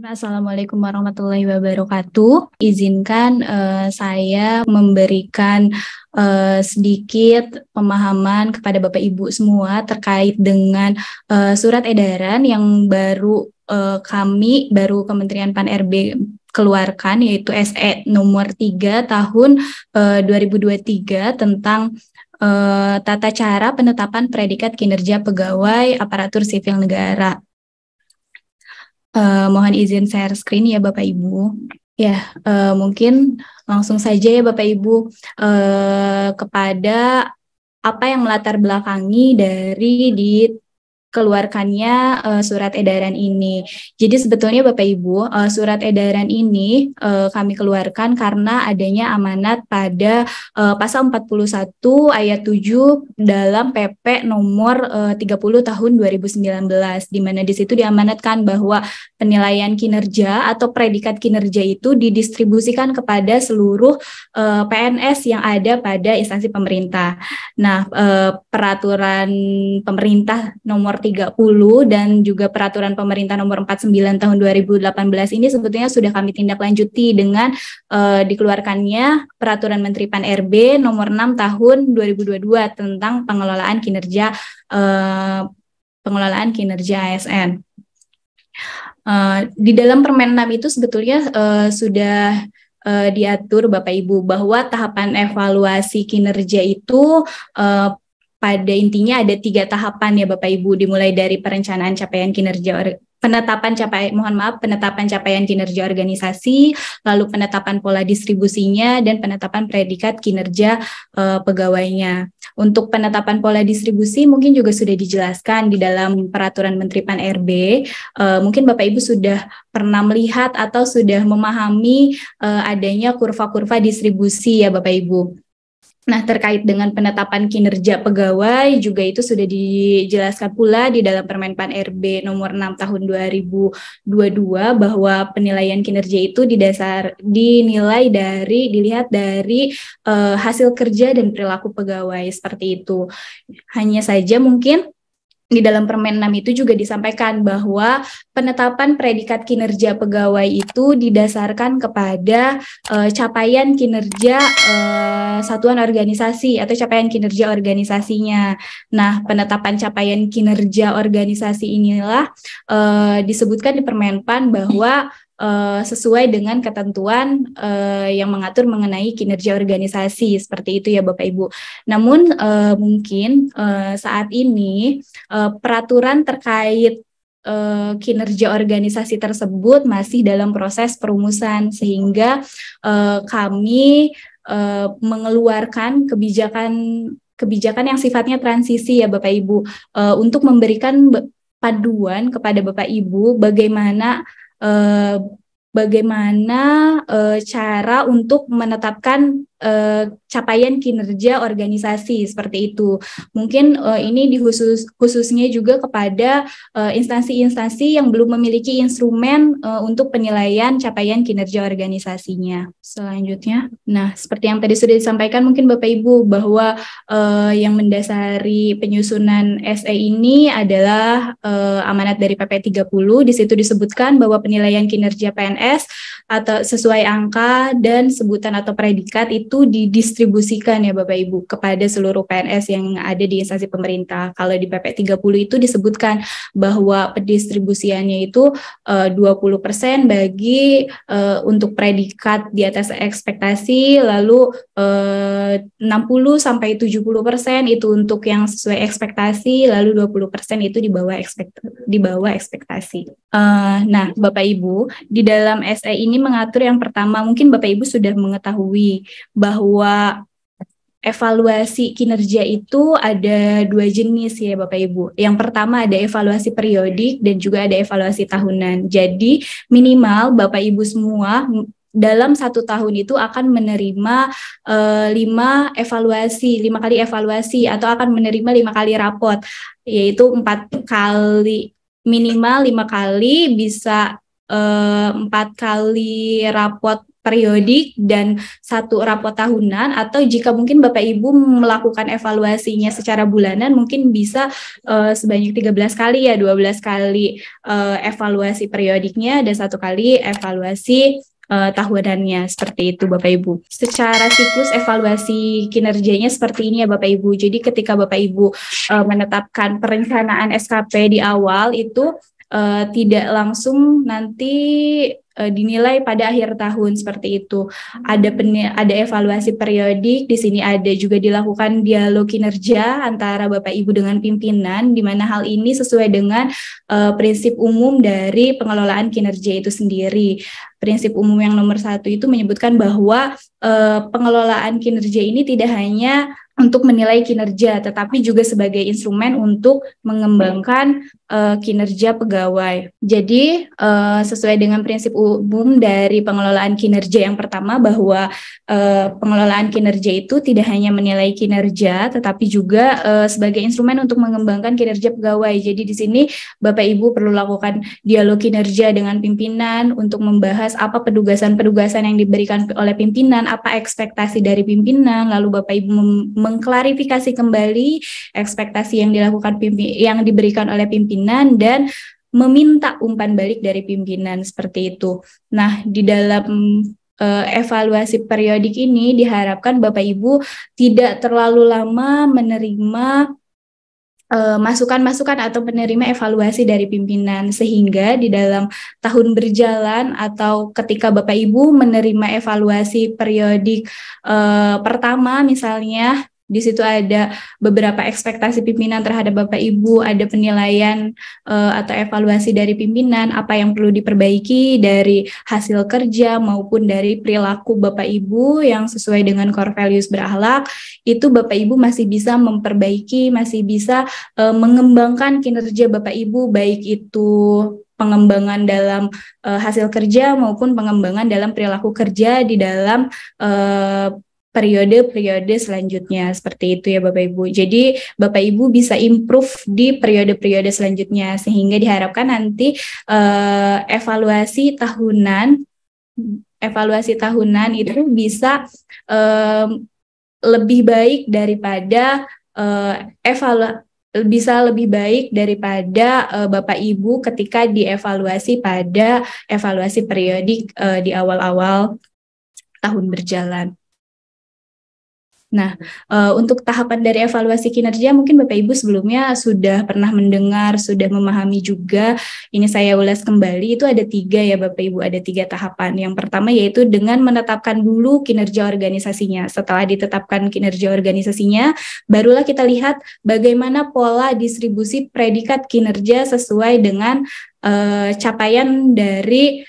Assalamualaikum warahmatullahi wabarakatuh. Izinkan saya memberikan sedikit pemahaman kepada Bapak Ibu semua terkait dengan surat edaran yang baru Kementerian Pan-RB keluarkan, yaitu SE nomor 3 tahun 2023 tentang tata cara penetapan predikat kinerja pegawai aparatur sipil negara. Mohon izin share screen ya Bapak Ibu. Ya, mungkin langsung saja ya Bapak Ibu kepada apa yang melatar belakangi dari dikeluarkannya surat edaran ini. Jadi sebetulnya Bapak Ibu, surat edaran ini kami keluarkan karena adanya amanat pada pasal 41 ayat 7 dalam PP nomor 30 tahun 2019, di mana di situ diamanatkan bahwa penilaian kinerja atau predikat kinerja itu didistribusikan kepada seluruh PNS yang ada pada instansi pemerintah. Nah, peraturan pemerintah nomor 30 dan juga peraturan pemerintah nomor 49 tahun 2018 ini sebetulnya sudah kami tindak lanjuti dengan dikeluarkannya peraturan Menteri Pan-RB nomor 6 tahun 2022 tentang pengelolaan kinerja ASN. Di dalam Permen 6 itu sebetulnya sudah diatur Bapak Ibu bahwa tahapan evaluasi kinerja itu pada intinya ada 3 tahapan ya Bapak Ibu, dimulai dari perencanaan capaian kinerja penetapan capaian kinerja organisasi, lalu penetapan pola distribusinya, dan penetapan predikat kinerja pegawainya. Untuk penetapan pola distribusi mungkin juga sudah dijelaskan di dalam peraturan Menteri Pan-RB. Mungkin Bapak Ibu sudah pernah melihat atau sudah memahami adanya kurva-kurva distribusi ya Bapak Ibu. Nah, terkait dengan penetapan kinerja pegawai juga itu sudah dijelaskan pula di dalam Permen Pan-RB nomor 6 tahun 2022 bahwa penilaian kinerja itu dilihat dari hasil kerja dan perilaku pegawai seperti itu. Hanya saja mungkin di dalam Permen 6 itu juga disampaikan bahwa penetapan predikat kinerja pegawai itu didasarkan kepada capaian kinerja satuan organisasi atau capaian kinerja organisasinya. Nah, penetapan capaian kinerja organisasi inilah disebutkan di Permenpan bahwa sesuai dengan ketentuan yang mengatur mengenai kinerja organisasi seperti itu ya Bapak Ibu. Namun mungkin saat ini peraturan terkait kinerja organisasi tersebut masih dalam proses perumusan sehingga kami mengeluarkan kebijakan yang sifatnya transisi ya Bapak Ibu untuk memberikan panduan kepada Bapak Ibu bagaimana cara untuk menetapkan capaian kinerja organisasi seperti itu. Mungkin ini khususnya juga kepada instansi-instansi yang belum memiliki instrumen untuk penilaian capaian kinerja organisasinya. Selanjutnya, nah seperti yang tadi sudah disampaikan mungkin Bapak Ibu bahwa yang mendasari penyusunan SE ini adalah amanat dari PP 30. Di situ disebutkan bahwa penilaian kinerja PNS atau sesuai angka dan sebutan atau predikat itu didistribusikan ya Bapak Ibu kepada seluruh PNS yang ada di instansi pemerintah. Kalau di PP 30 itu disebutkan bahwa pendistribusiannya itu 20% bagi untuk predikat di atas ekspektasi, lalu 60-70% itu untuk yang sesuai ekspektasi, lalu 20% itu di bawah ekspektasi. Nah, Bapak Ibu, di dalam SE ini mengatur yang pertama, mungkin Bapak Ibu sudah mengetahui bahwa evaluasi kinerja itu ada 2 jenis ya Bapak Ibu. Yang pertama ada evaluasi periodik dan juga ada evaluasi tahunan. Jadi minimal Bapak Ibu semua dalam 1 tahun itu akan menerima 5 kali evaluasi atau akan menerima 5 kali rapot, yaitu 4 kali minimal 5 kali, bisa 4 kali rapot periodik dan 1 rapot tahunan, atau jika mungkin Bapak Ibu melakukan evaluasinya secara bulanan mungkin bisa sebanyak 13 kali ya, 12 kali evaluasi periodiknya dan 1 kali evaluasi tahunannya, seperti itu Bapak Ibu. Secara siklus evaluasi kinerjanya seperti ini ya Bapak Ibu. Jadi ketika Bapak Ibu menetapkan perencanaan SKP di awal itu tidak langsung nanti dinilai pada akhir tahun, seperti itu. Ada evaluasi periodik, di sini ada juga dilakukan dialog kinerja antara Bapak Ibu dengan pimpinan, di mana hal ini sesuai dengan prinsip umum dari pengelolaan kinerja itu sendiri. Prinsip umum yang nomor 1 itu menyebutkan bahwa pengelolaan kinerja ini tidak hanya untuk menilai kinerja, tetapi juga sebagai instrumen untuk mengembangkan kinerja pegawai. Jadi sesuai dengan prinsip umum dari pengelolaan kinerja yang pertama, bahwa pengelolaan kinerja itu tidak hanya menilai kinerja, tetapi juga sebagai instrumen untuk mengembangkan kinerja pegawai. Jadi di sini Bapak Ibu perlu lakukan dialog kinerja dengan pimpinan untuk membahas apa penugasan-penugasan yang diberikan oleh pimpinan, apa ekspektasi dari pimpinan, lalu Bapak Ibu mengklarifikasi kembali ekspektasi yang diberikan oleh pimpinan dan meminta umpan balik dari pimpinan, seperti itu. Nah, di dalam evaluasi periodik ini diharapkan Bapak Ibu tidak terlalu lama menerima masukan-masukan atau menerima evaluasi dari pimpinan, sehingga di dalam tahun berjalan atau ketika Bapak Ibu menerima evaluasi periodik pertama misalnya, di situ ada beberapa ekspektasi pimpinan terhadap Bapak Ibu, ada penilaian atau evaluasi dari pimpinan, apa yang perlu diperbaiki dari hasil kerja maupun dari perilaku Bapak Ibu yang sesuai dengan core values berakhlak, itu Bapak Ibu masih bisa memperbaiki, masih bisa mengembangkan kinerja Bapak Ibu, baik itu pengembangan dalam hasil kerja maupun pengembangan dalam perilaku kerja di dalam periode-periode selanjutnya, seperti itu ya Bapak Ibu. Jadi Bapak Ibu bisa improve di periode-periode selanjutnya, sehingga diharapkan nanti evaluasi tahunan itu bisa lebih baik daripada Bapak Ibu ketika dievaluasi pada evaluasi periodik di awal-awal tahun berjalan. Nah, untuk tahapan dari evaluasi kinerja mungkin Bapak Ibu sebelumnya sudah pernah mendengar, sudah memahami juga. Ini saya ulas kembali, itu ada 3 ya Bapak Ibu, ada 3 tahapan. Yang pertama yaitu dengan menetapkan dulu kinerja organisasinya. Setelah ditetapkan kinerja organisasinya, barulah kita lihat bagaimana pola distribusi predikat kinerja sesuai dengan capaian dari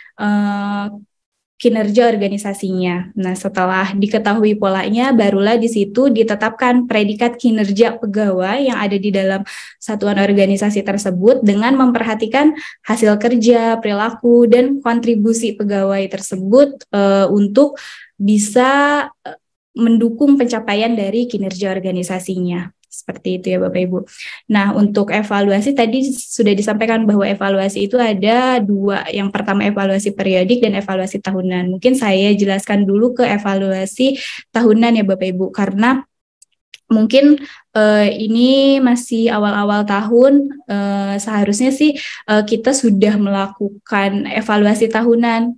kinerja organisasinya. Nah, setelah diketahui polanya, barulah di situ ditetapkan predikat kinerja pegawai yang ada di dalam satuan organisasi tersebut dengan memperhatikan hasil kerja, perilaku, dan kontribusi pegawai tersebut untuk bisa mendukung pencapaian dari kinerja organisasinya. Seperti itu ya Bapak Ibu. Nah, untuk evaluasi tadi sudah disampaikan bahwa evaluasi itu ada 2. Yang pertama evaluasi periodik dan evaluasi tahunan. Mungkin saya jelaskan dulu ke evaluasi tahunan ya Bapak Ibu, karena mungkin ini masih awal-awal tahun, seharusnya sih kita sudah melakukan evaluasi tahunan.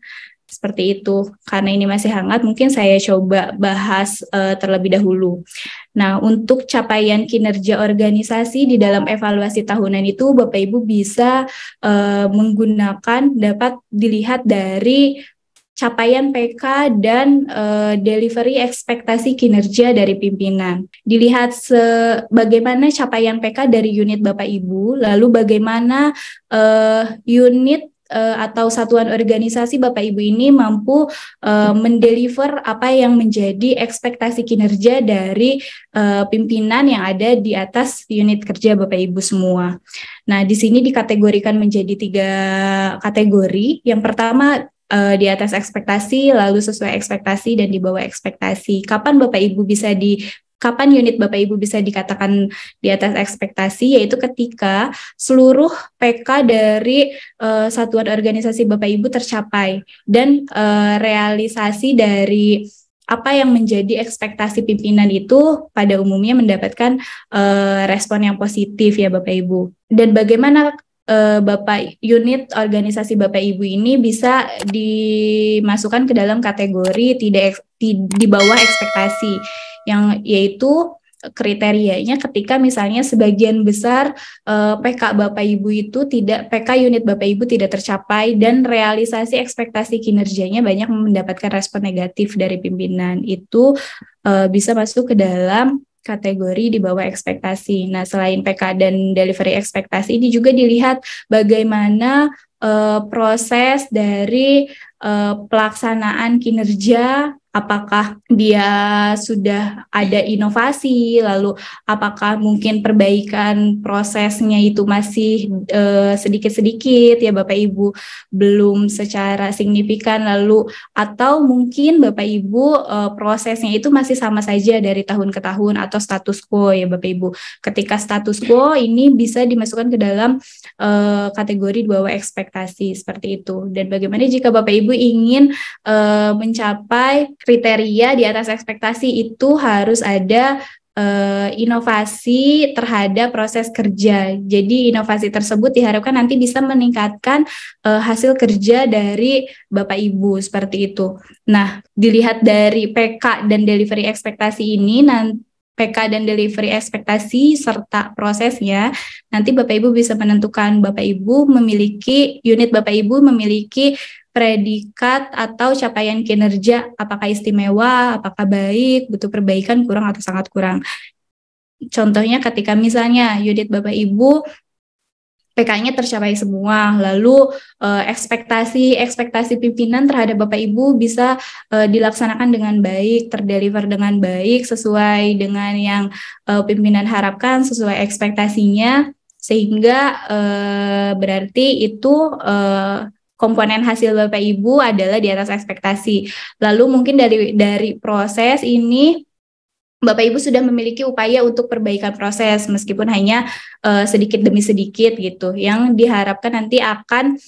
Seperti itu, karena ini masih hangat, mungkin saya coba bahas terlebih dahulu. Nah, untuk capaian kinerja organisasi di dalam evaluasi tahunan itu, Bapak Ibu bisa dapat dilihat dari capaian PK dan delivery ekspektasi kinerja dari pimpinan. Dilihat bagaimana capaian PK dari unit Bapak Ibu, lalu bagaimana unit atau satuan organisasi Bapak Ibu ini mampu mendeliver apa yang menjadi ekspektasi kinerja dari pimpinan yang ada di atas unit kerja Bapak Ibu semua. Nah, di sini dikategorikan menjadi 3 kategori. Yang pertama di atas ekspektasi, lalu sesuai ekspektasi, dan di bawah ekspektasi. Kapan Bapak Ibu bisa kapan unit Bapak Ibu bisa dikatakan di atas ekspektasi, yaitu ketika seluruh PK dari satuan organisasi Bapak Ibu tercapai dan realisasi dari apa yang menjadi ekspektasi pimpinan itu pada umumnya mendapatkan respon yang positif ya Bapak Ibu. Dan bagaimana Bapak unit organisasi Bapak Ibu ini bisa dimasukkan ke dalam kategori di bawah ekspektasi, yang yaitu kriterianya ketika misalnya sebagian besar PK Bapak Ibu itu PK unit Bapak Ibu tidak tercapai dan realisasi ekspektasi kinerjanya banyak mendapatkan respon negatif dari pimpinan, itu bisa masuk ke dalam kategori di bawah ekspektasi. Nah, selain PK dan delivery ekspektasi, ini juga dilihat bagaimana proses dari pelaksanaan kinerja, apakah dia sudah ada inovasi, lalu apakah mungkin perbaikan prosesnya itu masih sedikit-sedikit ya Bapak Ibu, belum secara signifikan, lalu atau mungkin Bapak Ibu prosesnya itu masih sama saja dari tahun ke tahun atau status quo ya Bapak Ibu. Ketika status quo ini bisa dimasukkan ke dalam kategori di bawah ekspektasi seperti itu. Dan bagaimana jika Bapak Ibu ingin mencapai kriteria di atas ekspektasi, itu harus ada inovasi terhadap proses kerja. Jadi inovasi tersebut diharapkan nanti bisa meningkatkan hasil kerja dari Bapak Ibu seperti itu. Nah, dilihat dari PK dan delivery ekspektasi ini, PK dan delivery ekspektasi serta prosesnya, nanti Bapak Ibu bisa menentukan unit Bapak Ibu memiliki predikat atau capaian kinerja, apakah istimewa, apakah baik, butuh perbaikan, kurang atau sangat kurang. Contohnya ketika misalnya unit Bapak Ibu PK-nya tercapai semua, lalu ekspektasi pimpinan terhadap Bapak Ibu bisa dilaksanakan dengan baik, terdeliver dengan baik, sesuai dengan yang pimpinan harapkan, sesuai ekspektasinya, sehingga berarti itu komponen hasil Bapak Ibu adalah di atas ekspektasi. Lalu mungkin dari proses ini Bapak Ibu sudah memiliki upaya untuk perbaikan proses meskipun hanya sedikit demi sedikit gitu, yang diharapkan nanti akan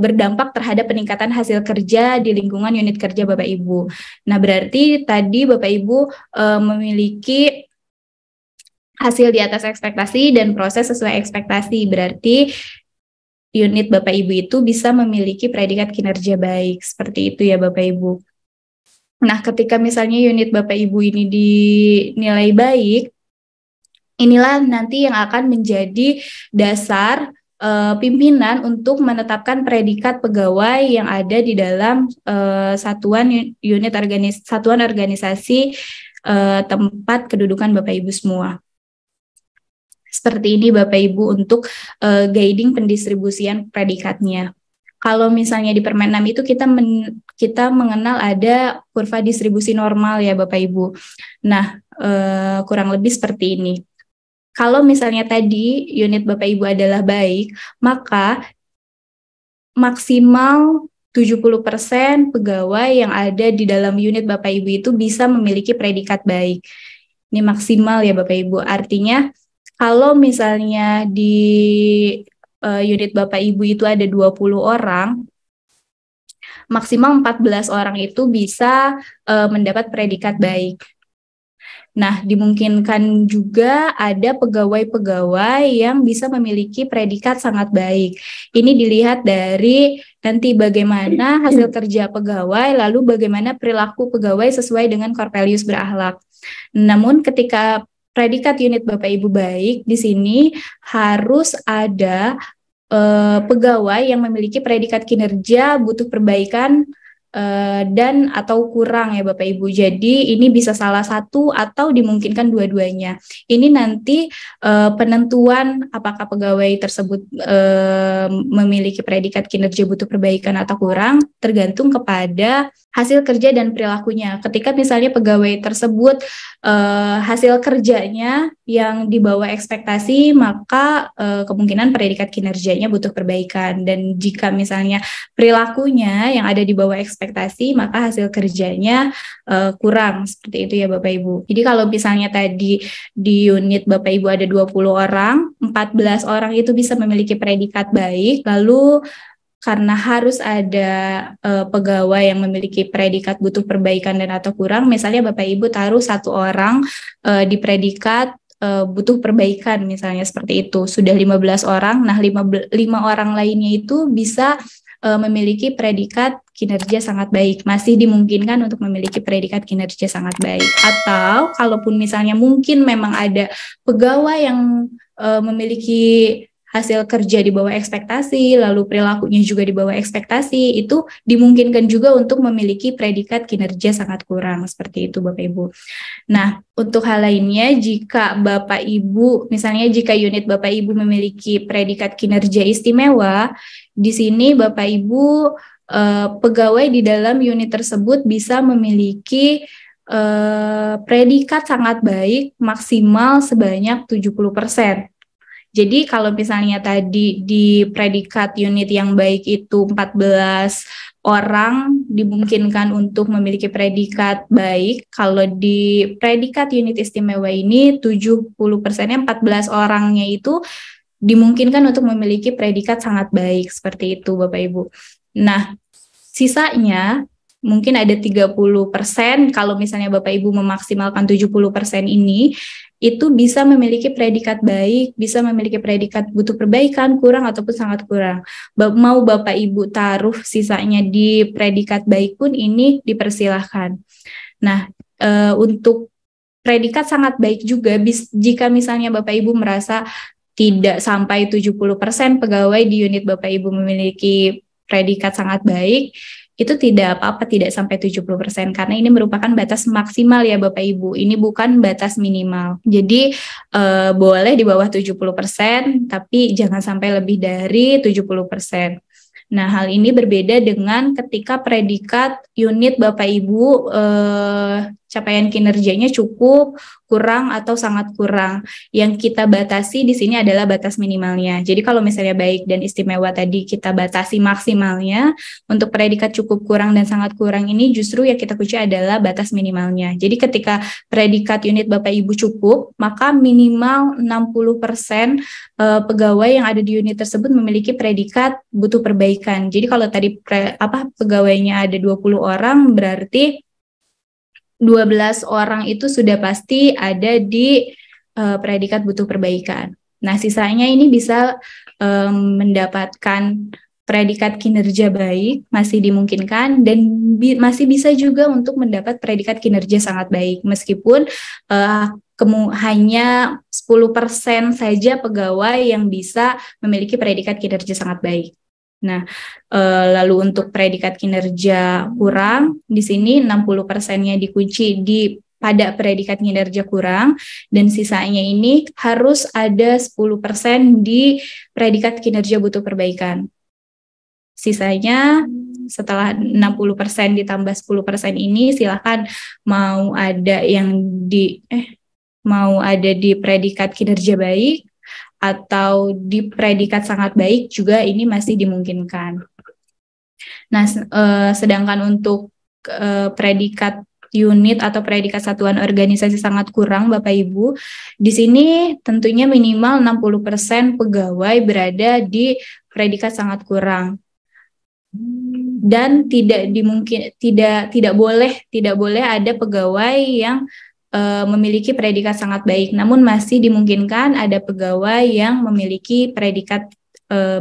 berdampak terhadap peningkatan hasil kerja di lingkungan unit kerja Bapak Ibu. Nah, berarti tadi Bapak Ibu memiliki hasil di atas ekspektasi dan proses sesuai ekspektasi, berarti unit Bapak Ibu itu bisa memiliki predikat kinerja baik. Seperti itu ya Bapak Ibu. Nah, ketika misalnya unit Bapak Ibu ini dinilai baik, inilah nanti yang akan menjadi dasar pimpinan untuk menetapkan predikat pegawai yang ada di dalam satuan organisasi tempat kedudukan Bapak Ibu semua. Seperti ini Bapak Ibu untuk guiding pendistribusian predikatnya. Kalau misalnya di Permen 6 itu kita mengenal ada kurva distribusi normal ya Bapak Ibu. Nah, kurang lebih seperti ini. Kalau misalnya tadi unit Bapak Ibu adalah baik, maka maksimal 70% pegawai yang ada di dalam unit Bapak Ibu itu bisa memiliki predikat baik. Ini maksimal ya Bapak Ibu. Artinya kalau misalnya di unit Bapak Ibu itu ada 20 orang, maksimal 14 orang itu bisa mendapat predikat baik. Nah, dimungkinkan juga ada pegawai-pegawai yang bisa memiliki predikat sangat baik. Ini dilihat dari nanti bagaimana hasil kerja pegawai, lalu bagaimana perilaku pegawai sesuai dengan core values berakhlak. Namun ketika predikat unit Bapak Ibu baik, di sini harus ada pegawai yang memiliki predikat kinerja butuh perbaikan dan atau kurang ya Bapak Ibu. Jadi ini bisa salah satu atau dimungkinkan dua-duanya. Ini nanti penentuan apakah pegawai tersebut memiliki predikat kinerja butuh perbaikan atau kurang tergantung kepada hasil kerja dan perilakunya. Ketika misalnya pegawai tersebut hasil kerjanya yang di bawah ekspektasi, maka kemungkinan predikat kinerjanya butuh perbaikan. Dan jika misalnya perilakunya yang ada di bawah ekspektasi, ekspektasi, maka hasil kerjanya kurang, seperti itu ya Bapak Ibu. Jadi kalau misalnya tadi di unit Bapak Ibu ada 20 orang, 14 orang itu bisa memiliki predikat baik, lalu karena harus ada pegawai yang memiliki predikat butuh perbaikan dan atau kurang, misalnya Bapak Ibu taruh 1 orang di predikat butuh perbaikan, misalnya seperti itu. Sudah 15 orang, nah 5 orang lainnya itu bisa memiliki predikat kinerja sangat baik, masih dimungkinkan untuk memiliki predikat kinerja sangat baik. Atau kalaupun misalnya mungkin memang ada pegawai yang memiliki hasil kerja di bawah ekspektasi, lalu perilakunya juga di bawah ekspektasi, itu dimungkinkan juga untuk memiliki predikat kinerja sangat kurang, seperti itu Bapak Ibu. Nah, untuk hal lainnya, jika Bapak Ibu, misalnya jika unit Bapak Ibu memiliki predikat kinerja istimewa, di sini Bapak Ibu pegawai di dalam unit tersebut bisa memiliki predikat sangat baik maksimal sebanyak 70%. Jadi kalau misalnya tadi di predikat unit yang baik itu 14 orang dimungkinkan untuk memiliki predikat baik, kalau di predikat unit istimewa ini 70%-nya 14 orangnya itu dimungkinkan untuk memiliki predikat sangat baik, seperti itu Bapak Ibu. Nah, sisanya mungkin ada 30% kalau misalnya Bapak Ibu memaksimalkan 70% ini, itu bisa memiliki predikat baik, bisa memiliki predikat butuh perbaikan, kurang ataupun sangat kurang. Mau Bapak Ibu taruh sisanya di predikat baik pun ini dipersilahkan. Nah, untuk predikat sangat baik juga, jika misalnya Bapak Ibu merasa tidak sampai 70% pegawai di unit Bapak Ibu memiliki predikat sangat baik, itu tidak apa-apa, tidak sampai 70%, karena ini merupakan batas maksimal ya Bapak Ibu, ini bukan batas minimal. Jadi boleh di bawah 70%, tapi jangan sampai lebih dari 70%. Nah, hal ini berbeda dengan ketika predikat unit Bapak Ibu capaian kinerjanya cukup, kurang, atau sangat kurang. Yang kita batasi di sini adalah batas minimalnya. Jadi kalau misalnya baik dan istimewa tadi kita batasi maksimalnya, untuk predikat cukup, kurang, dan sangat kurang ini justru yang kita kunci adalah batas minimalnya. Jadi ketika predikat unit Bapak Ibu cukup, maka minimal 60% pegawai yang ada di unit tersebut memiliki predikat butuh perbaikan. Jadi kalau tadi pegawainya ada 20 orang, berarti 12 orang itu sudah pasti ada di predikat butuh perbaikan. Nah, sisanya ini bisa mendapatkan predikat kinerja baik, masih dimungkinkan, dan masih bisa juga untuk mendapat predikat kinerja sangat baik, meskipun hanya 10% saja pegawai yang bisa memiliki predikat kinerja sangat baik. Nah, lalu untuk predikat kinerja kurang, di sini 60%-nya dikunci pada predikat kinerja kurang, dan sisanya ini harus ada 10% di predikat kinerja butuh perbaikan. Sisanya setelah 60% ditambah 10% ini, silakan mau ada di predikat kinerja baik atau di predikat sangat baik juga ini masih dimungkinkan. Nah, sedangkan untuk predikat unit atau predikat satuan organisasi sangat kurang Bapak Ibu, di sini tentunya minimal 60% pegawai berada di predikat sangat kurang. Dan tidak boleh ada pegawai yang memiliki predikat sangat baik, namun masih dimungkinkan ada pegawai yang memiliki predikat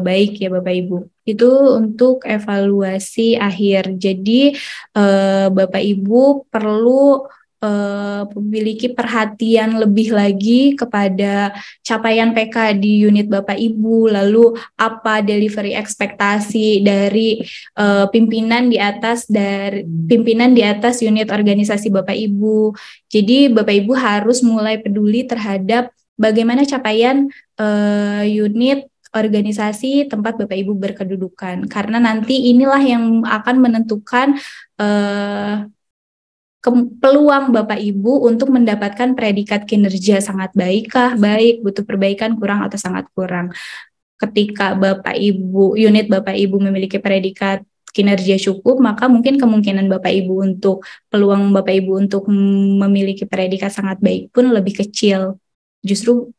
baik ya Bapak Ibu. Itu untuk evaluasi akhir. Jadi Bapak Ibu perlu memiliki perhatian lebih lagi kepada capaian PK di unit Bapak Ibu, lalu apa delivery ekspektasi dari pimpinan di atas unit organisasi Bapak Ibu. Jadi Bapak Ibu harus mulai peduli terhadap bagaimana capaian unit organisasi tempat Bapak Ibu berkedudukan, karena nanti inilah yang akan menentukan peluang Bapak Ibu untuk mendapatkan predikat kinerja sangat baikkah, baik, butuh perbaikan, kurang, atau sangat kurang. Ketika unit Bapak Ibu memiliki predikat kinerja cukup, maka mungkin kemungkinan Bapak Ibu untuk peluang Bapak Ibu untuk memiliki predikat sangat baik pun lebih kecil. Justru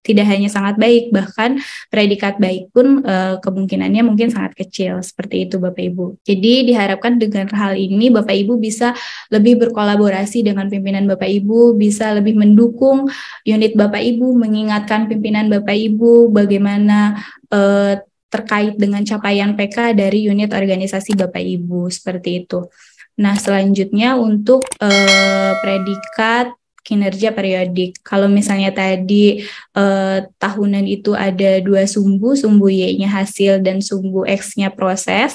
tidak hanya sangat baik, bahkan predikat baik pun kemungkinannya mungkin sangat kecil, seperti itu Bapak Ibu. Jadi diharapkan dengan hal ini Bapak Ibu bisa lebih berkolaborasi dengan pimpinan Bapak Ibu, bisa lebih mendukung unit Bapak Ibu, mengingatkan pimpinan Bapak Ibu bagaimana terkait dengan capaian PK dari unit organisasi Bapak Ibu, seperti itu. Nah, selanjutnya untuk predikat kinerja periodik. Kalau misalnya tadi tahunan itu ada 2 sumbu Y-nya hasil dan sumbu X-nya proses.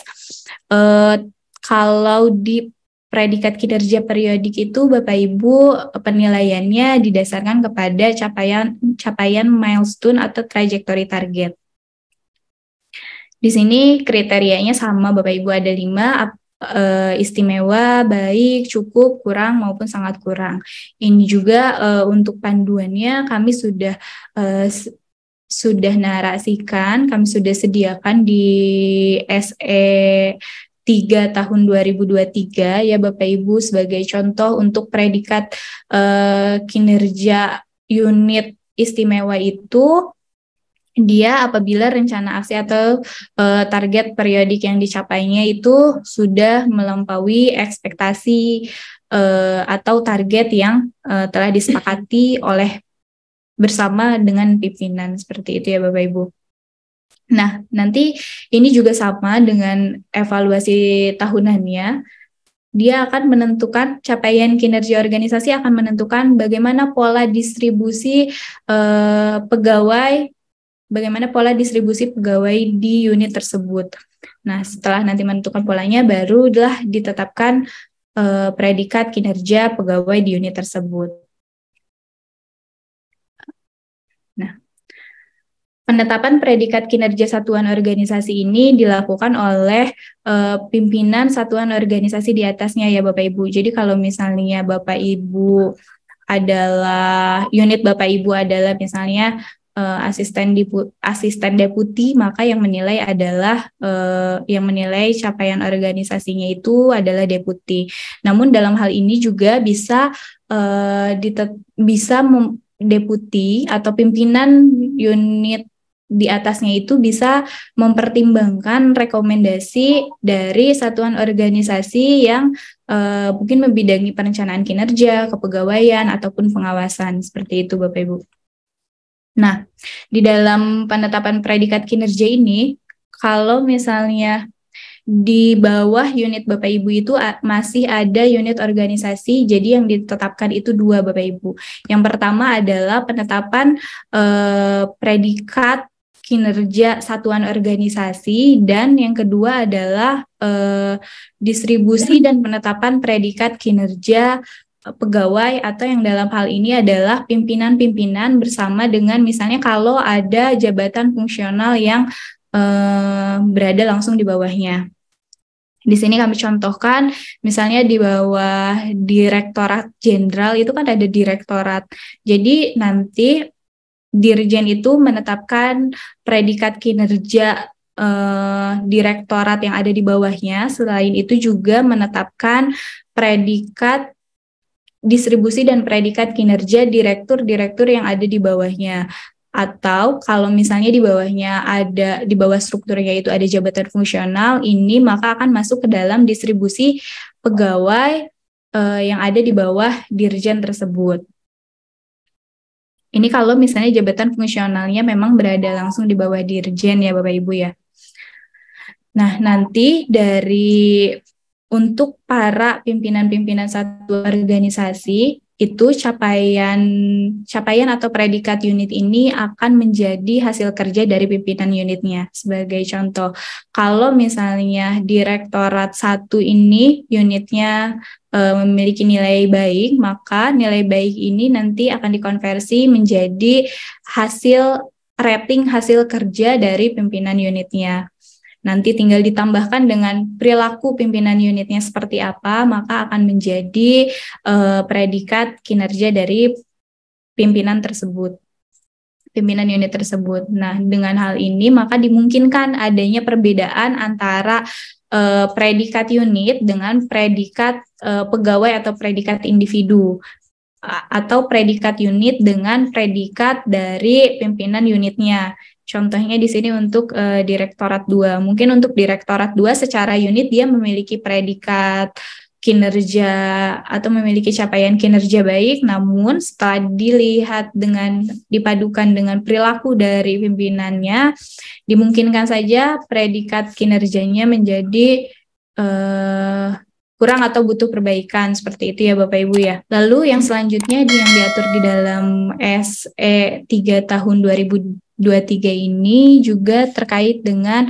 Kalau di predikat kinerja periodik itu Bapak Ibu penilaiannya didasarkan kepada capaian milestone atau trajektori target. Di sini kriterianya sama Bapak Ibu, ada 5, istimewa, baik, cukup, kurang, maupun sangat kurang. Ini juga untuk panduannya kami sudah narasikan, kami sudah sediakan di SE 3 tahun 2023 ya Bapak Ibu, sebagai contoh untuk predikat kinerja unit istimewa itu, dia apabila rencana aksi atau target periodik yang dicapainya itu sudah melampaui ekspektasi atau target yang telah disepakati oleh bersama dengan pimpinan, seperti itu ya Bapak Ibu. Nah, nanti ini juga sama dengan evaluasi tahunannya. Dia akan menentukan capaian kinerja organisasi, akan menentukan bagaimana pola distribusi pegawai di unit tersebut. Nah, setelah nanti menentukan polanya, barulah ditetapkan predikat kinerja pegawai di unit tersebut. Nah, penetapan predikat kinerja satuan organisasi ini dilakukan oleh pimpinan satuan organisasi di atasnya ya Bapak Ibu. Jadi kalau misalnya Bapak Ibu adalah, unit Bapak Ibu adalah misalnya asisten deputi, maka yang menilai adalah capaian organisasinya itu adalah deputi. Namun dalam hal ini juga bisa deputi atau pimpinan unit di atasnya itu bisa mempertimbangkan rekomendasi dari satuan organisasi yang mungkin membidangi perencanaan kinerja, kepegawaian, ataupun pengawasan, seperti itu Bapak Ibu. Nah, di dalam penetapan predikat kinerja ini, kalau misalnya di bawah unit Bapak Ibu itu masih ada unit organisasi, jadi yang ditetapkan itu 2 Bapak Ibu. Yang pertama adalah penetapan predikat kinerja satuan organisasi, dan yang kedua adalah distribusi dan penetapan predikat kinerja pegawai, atau yang dalam hal ini adalah pimpinan-pimpinan bersama dengan misalnya kalau ada jabatan fungsional yang berada langsung di bawahnya. Di sini kami contohkan misalnya di bawah Direktorat Jenderal itu kan ada direktorat. Jadi nanti Dirjen itu menetapkan predikat kinerja direktorat yang ada di bawahnya. Selain itu juga menetapkan predikat distribusi dan predikat kinerja direktur-direktur yang ada di bawahnya. Atau kalau misalnya di bawahnya di bawah strukturnya itu ada jabatan fungsional, ini maka akan masuk ke dalam distribusi pegawai yang ada di bawah dirjen tersebut. Ini kalau misalnya jabatan fungsionalnya memang berada langsung di bawah dirjen ya Bapak Ibu ya. Nah, nanti untuk para pimpinan-pimpinan satu organisasi, itu capaian atau predikat unit ini akan menjadi hasil kerja dari pimpinan unitnya. Sebagai contoh, kalau misalnya Direktorat 1 ini unitnya memiliki nilai baik, maka nilai baik ini nanti akan dikonversi menjadi rating hasil kerja dari pimpinan unitnya. Nanti tinggal ditambahkan dengan perilaku pimpinan unitnya seperti apa, maka akan menjadi predikat kinerja dari pimpinan tersebut. pimpinan unit tersebut. Nah, dengan hal ini maka dimungkinkan adanya perbedaan antara predikat unit dengan predikat pegawai atau predikat individu, atau predikat unit dengan predikat dari pimpinan unitnya. Contohnya di sini untuk Direktorat 2. Mungkin untuk Direktorat 2 secara unit dia memiliki predikat kinerja atau memiliki capaian kinerja baik, namun setelah dilihat dengan dipadukan dengan perilaku dari pimpinannya, dimungkinkan saja predikat kinerjanya menjadi kurang atau butuh perbaikan, seperti itu ya Bapak Ibu ya. Lalu yang selanjutnya yang diatur di dalam SE 3 tahun 2023 ini juga terkait dengan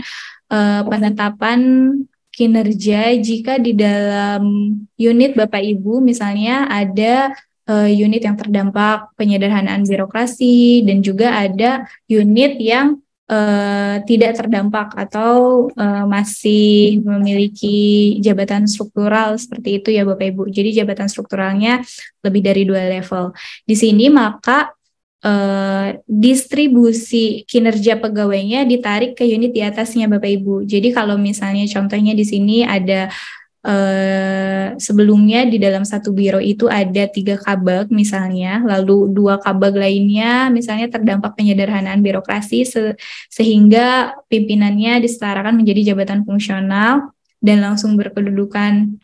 penetapan kinerja jika di dalam unit Bapak Ibu misalnya ada unit yang terdampak penyederhanaan birokrasi dan juga ada unit yang tidak terdampak atau masih memiliki jabatan struktural, seperti itu ya Bapak Ibu. Jadi jabatan strukturalnya lebih dari 2 level. Di sini maka distribusi kinerja pegawainya ditarik ke unit di atasnya Bapak Ibu. Jadi kalau misalnya contohnya di sini ada sebelumnya di dalam satu biro itu ada 3 kabag misalnya, lalu 2 kabag lainnya misalnya terdampak penyederhanaan birokrasi sehingga pimpinannya disetarakan menjadi jabatan fungsional dan langsung berkedudukan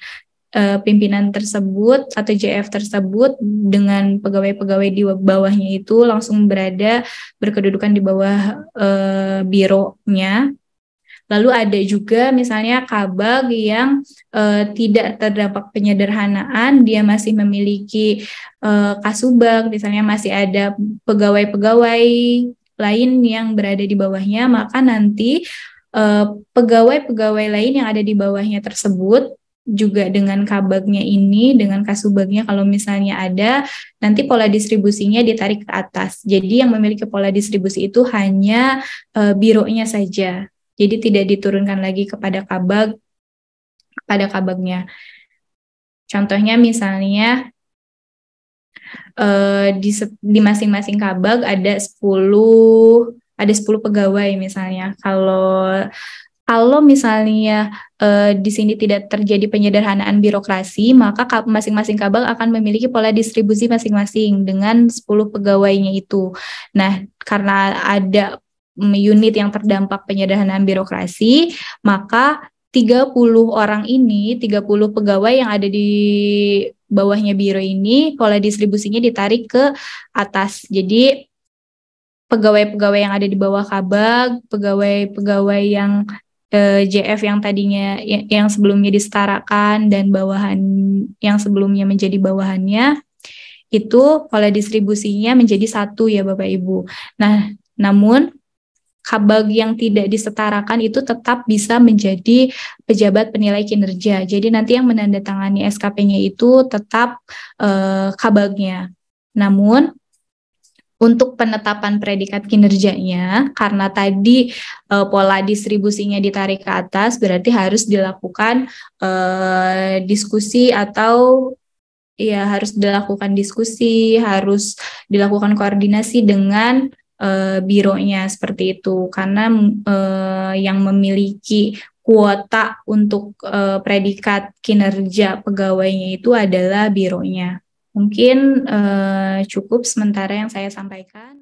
pimpinan tersebut atau JF tersebut dengan pegawai-pegawai di bawahnya itu langsung berkedudukan di bawah bironya. Lalu ada juga misalnya kabag yang tidak terdampak penyederhanaan, dia masih memiliki kasubag, misalnya masih ada pegawai-pegawai lain yang berada di bawahnya, maka nanti pegawai-pegawai lain yang ada di bawahnya tersebut juga dengan kabagnya ini, dengan kasubagnya kalau misalnya ada, nanti pola distribusinya ditarik ke atas. Jadi yang memiliki pola distribusi itu hanya bironya saja. Jadi tidak diturunkan lagi kepada kabagnya. Contohnya misalnya di masing-masing kabag ada 10 pegawai misalnya. Kalau misalnya di sini tidak terjadi penyederhanaan birokrasi, maka masing-masing kabag akan memiliki pola distribusi masing-masing dengan 10 pegawainya itu. Nah, karena ada unit yang terdampak penyederhanaan birokrasi, maka 30 pegawai yang ada di bawahnya biro ini, pola distribusinya ditarik ke atas. Jadi, pegawai-pegawai yang ada di bawah kabag, pegawai-pegawai yang JF yang tadinya yang sebelumnya disetarakan dan bawahan yang sebelumnya menjadi bawahannya, itu pola distribusinya menjadi 1 ya Bapak Ibu. Nah, namun kabag yang tidak disetarakan itu tetap bisa menjadi pejabat penilai kinerja. Jadi nanti yang menandatangani SKP-nya itu tetap kabagnya. Namun untuk penetapan predikat kinerjanya, karena tadi pola distribusinya ditarik ke atas, berarti harus dilakukan diskusi atau ya harus dilakukan diskusi, harus dilakukan koordinasi dengan bironya seperti itu, karena yang memiliki kuota untuk predikat kinerja pegawainya itu adalah bironya. Mungkin cukup sementara yang saya sampaikan.